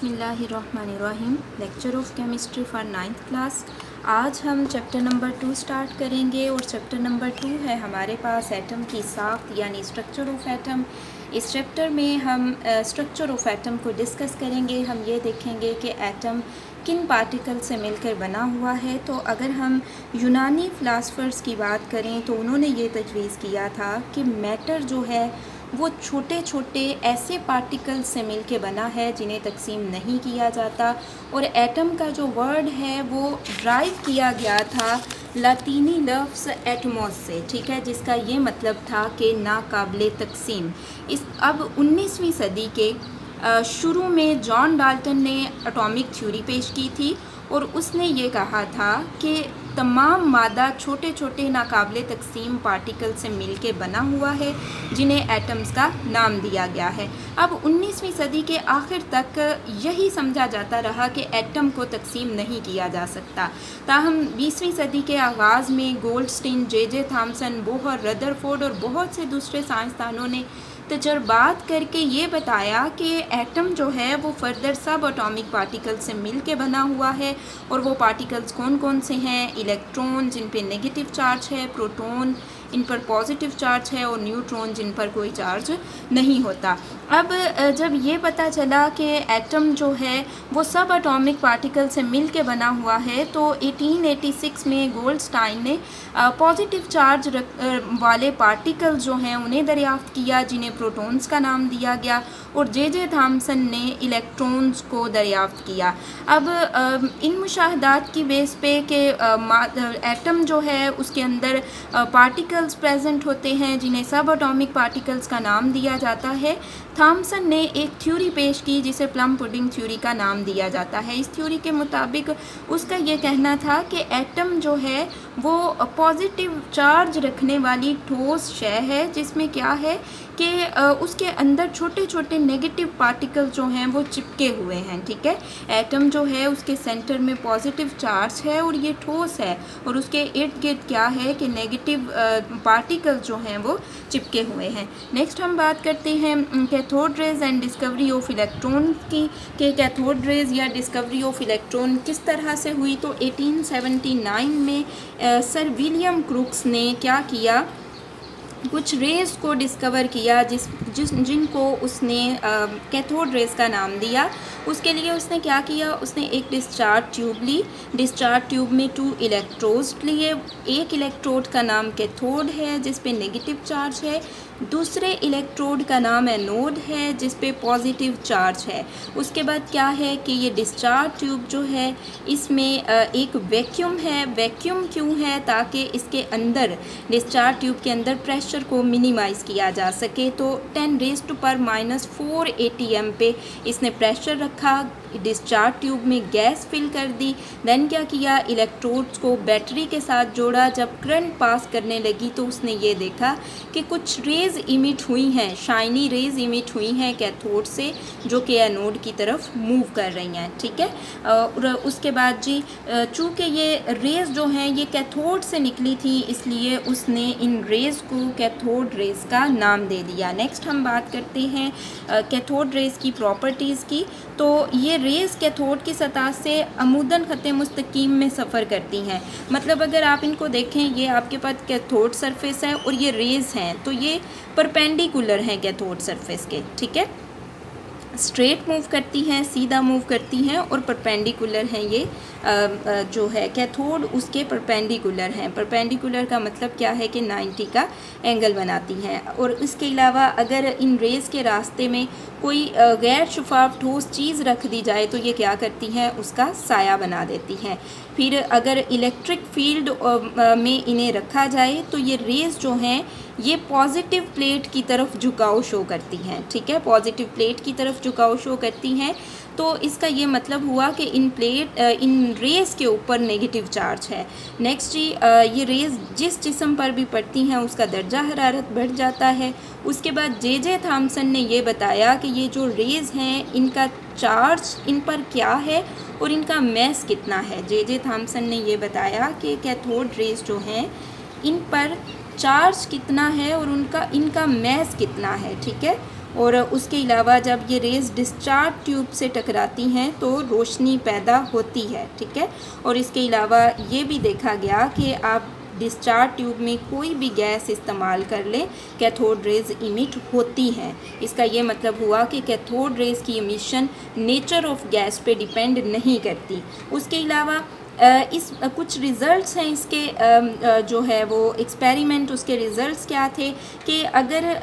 बिस्मिल्लाहिर्रहमानिर्रहीम। Lecture of chemistry for 9th class. आज हम चैप्टर नंबर 2 स्टार्ट करेंगे और चैप्टर नंबर 2 है हमारे पास एटम की साख्त यानी स्ट्रक्चर ऑफ एटम। इस चैप्टर में हम स्ट्रक्चर ऑफ एटम को डिस्कस करेंगे। हम ये देखेंगे कि एटम किन पार्टिकल से मिलकर बना हुआ है। तो अगर हम यूनानी फ़िलासफ़र्स की बात करें तो उन्होंने ये तजवीज़ किया था कि मैटर जो है वो छोटे छोटे ऐसे पार्टिकल से मिलके बना है जिन्हें तकसीम नहीं किया जाता। और एटम का जो वर्ड है वो ड्राइव किया गया था लातीनी लफ्ज़ एटमॉस से, ठीक है, जिसका ये मतलब था कि नाकाबिले तकसीम। अब 19वीं सदी के शुरू में जॉन डाल्टन ने एटॉमिक थ्योरी पेश की थी और उसने ये कहा था कि तमाम मादा छोटे छोटे नाकाबिले तकसीम पार्टिकल से मिलके बना हुआ है जिन्हें एटम्स का नाम दिया गया है। अब 19वीं सदी के आखिर तक यही समझा जाता रहा कि एटम को तकसीम नहीं किया जा सकता। ताहम 20वीं सदी के आगाज़ में Goldstein, J Thomson, Bohr, Rutherford और बहुत से दूसरे साइंसदानों ने तजर्बात करके ये बताया कि एटम जो है वो फर्दर सब एटॉमिक पार्टिकल से मिल के बना हुआ है। और वो पार्टिकल्स कौन कौन से हैं? इलेक्ट्रॉन जिन पे नेगेटिव चार्ज है, प्रोटॉन इन पर पॉजिटिव चार्ज है और न्यूट्रॉन जिन पर कोई चार्ज नहीं होता। अब जब ये पता चला कि एटम जो है वो सब एटॉमिक पार्टिकल से मिल के बना हुआ है तो 1886 में गोल्डस्टाइन ने पॉजिटिव चार्ज वाले पार्टिकल जो हैं उन्हें दरियाफ्त किया जिन्हें प्रोटॉन्स का नाम दिया गया। और जे थॉमसन ने इलेक्ट्रॉन्स को दरियाफ्त किया। अब इन मुशाहदात की बेस पे कि एटम जो है उसके अंदर पार्टिकल्स प्रेजेंट होते हैं जिन्हें सब एटॉमिक पार्टिकल्स का नाम दिया जाता है, थॉमसन ने एक थ्योरी पेश की जिसे प्लम पुडिंग थ्योरी का नाम दिया जाता है। इस थ्योरी के मुताबिक उसका ये कहना था कि एटम जो है वो पॉजिटिव चार्ज रखने वाली ठोस शय है जिसमें क्या है कि उसके अंदर छोटे छोटे नेगेटिव पार्टिकल जो हैं वो चिपके हुए हैं, ठीक है। एटम जो है उसके सेंटर में पॉजिटिव चार्ज है और ये ठोस है और उसके इर्द गिर्द क्या है कि नेगेटिव पार्टिकल जो हैं वो चिपके हुए हैं। नेक्स्ट हम बात करते हैं cathode rays and discovery of electron की कि कैथोड रेज या डिस्कवरी ऑफ इलेक्ट्रॉन किस तरह से हुई। तो 1879 में सर विलियम क्रूक्स ने क्या किया, कुछ रेज़ को डिस्कवर किया जिनको उसने कैथोड रेज़ का नाम दिया। उसके लिए उसने क्या किया, उसने एक डिस्चार्ज ट्यूब ली। डिस्चार्ज ट्यूब में 2 इलेक्ट्रोड्स लिए। एक इलेक्ट्रोड का नाम कैथोड है जिस पे नेगेटिव चार्ज है, दूसरे इलेक्ट्रोड का नाम एनोड है जिस पे पॉजिटिव चार्ज है। उसके बाद क्या है कि ये डिस्चार्ज ट्यूब जो है इसमें एक वैक्यूम है। वैक्यूम क्यों है? ताकि इसके अंदर डिस्चार्ज ट्यूब के अंदर प्रेशर को मिनिमाइज़ किया जा सके। तो 10⁻⁻4 atm पे इसने प्रेशर रखा, डिस्चार्ज ट्यूब में गैस फिल कर दी। देन क्या किया, इलेक्ट्रोड्स को बैटरी के साथ जोड़ा। जब करंट पास करने लगी तो उसने ये देखा कि कुछ रेज़ इमिट हुई हैं, शाइनी रेज़ इमिट हुई हैं कैथोड से जो कि एनोड की तरफ मूव कर रही हैं, ठीक है। और उसके बाद जी चूँकि ये रेज़ जो हैं ये कैथोड से निकली थी इसलिए उसने इन रेज़ को कैथोड रेज़ का नाम दे दिया। नेक्स्ट हम बात करते हैं कैथोड रेज़ की प्रॉपर्टीज़ की। तो ये रेज़ कैथोड की सतह से अमूदन ख़त्े मुस्तकीम में सफ़र करती हैं। मतलब अगर आप इनको देखें, ये आपके पास कैथोड सरफेस है और ये रेज़ हैं तो ये परपेंडिकुलर हैं कैथोड सरफेस के, ठीक है। स्ट्रेट मूव करती हैं, सीधा मूव करती हैं और परपेंडिकुलर हैं। ये जो है कैथोड उसके परपेंडिकुलर हैं। परपेंडिकुलर का मतलब क्या है कि 90 का एंगल बनाती हैं। और इसके अलावा अगर इन रेज़ के रास्ते में कोई गैर शुफाफ ठोस चीज़ रख दी जाए तो ये क्या करती हैं, उसका साया बना देती हैं। फिर अगर इलेक्ट्रिक फील्ड में इन्हें रखा जाए तो ये रेज़ जो हैं ये पॉजिटिव प्लेट की तरफ झुकाव शो करती हैं, ठीक है। पॉजिटिव प्लेट की तरफ झुकाव शो करती हैं तो इसका ये मतलब हुआ कि इन रेज़ के ऊपर नेगेटिव चार्ज है। नेक्स्ट जी ये रेज़ जिस जिस्म पर भी पड़ती हैं उसका दर्जा हरारत बढ़ जाता है। उसके बाद जे थॉमसन ने ये बताया कि ये जो रेज़ हैं इनका चार्ज इन पर क्या है और इनका मैस कितना है। जे थॉमसन ने ये बताया कि कैथोड रेज़ जो हैं इन पर चार्ज कितना है और इनका मैस कितना है, ठीक है। और उसके अलावा जब ये रेज़ डिस्चार्ज ट्यूब से टकराती हैं तो रोशनी पैदा होती है, ठीक है। और इसके अलावा ये भी देखा गया कि आप डिस्चार्ज ट्यूब में कोई भी गैस इस्तेमाल कर लें, कैथोड रेज़ इमिट होती हैं। इसका ये मतलब हुआ कि कैथोड रेज़ की इमिशन नेचर ऑफ गैस पे डिपेंड नहीं करती। उसके अलावा इस कुछ रिज़ल्ट्स हैं इसके, जो है वो एक्सपेरिमेंट, उसके रिज़ल्ट्स क्या थे कि अगर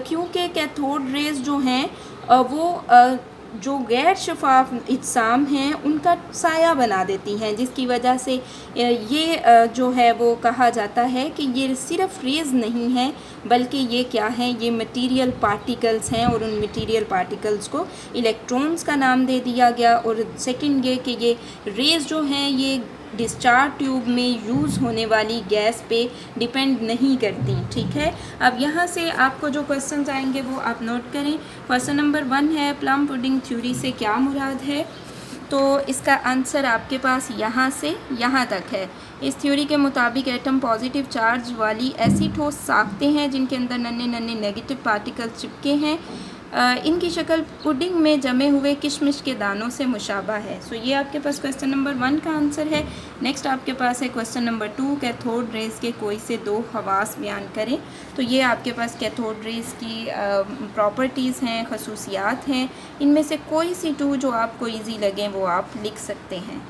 क्योंकि कैथोड रेज़ जो हैं वो जो गैर शफाफ इज्साम हैं उनका साया बना देती हैं, जिसकी वजह से ये जो है वो कहा जाता है कि ये सिर्फ रेज़ नहीं हैं बल्कि ये क्या हैं, ये मटेरियल पार्टिकल्स हैं। और उन मटेरियल पार्टिकल्स को इलेक्ट्रॉन्स का नाम दे दिया गया। और सेकंड ये कि ये रेज़ जो हैं ये डिस्चार्ज ट्यूब में यूज़ होने वाली गैस पे डिपेंड नहीं करती, ठीक है। अब यहाँ से आपको जो क्वेश्चंस आएंगे वो आप नोट करें। क्वेश्चन नंबर 1 है प्लम पुडिंग थ्योरी से क्या मुराद है, तो इसका आंसर आपके पास यहाँ से यहाँ तक है। इस थ्योरी के मुताबिक एटम पॉजिटिव चार्ज वाली ऐसी ठोस साख्तें हैं जिनके अंदर नन्हे नन्हे नेगेटिव पार्टिकल्स चिपके हैं। इनकी शक्ल पुडिंग में जमे हुए किशमिश के दानों से मुशाबा है। सो ये आपके पास क्वेश्चन नंबर 1 का आंसर है। नेक्स्ट आपके पास है क्वेश्चन नंबर 2, कैथोड रेज़ के कोई से 2 खवास बयान करें। तो ये आपके पास कैथोड रेज़ की प्रॉपर्टीज़ हैं, खसूसियात हैं, इनमें से कोई सी 2 जो आपको ईजी लगें वो आप लिख सकते हैं।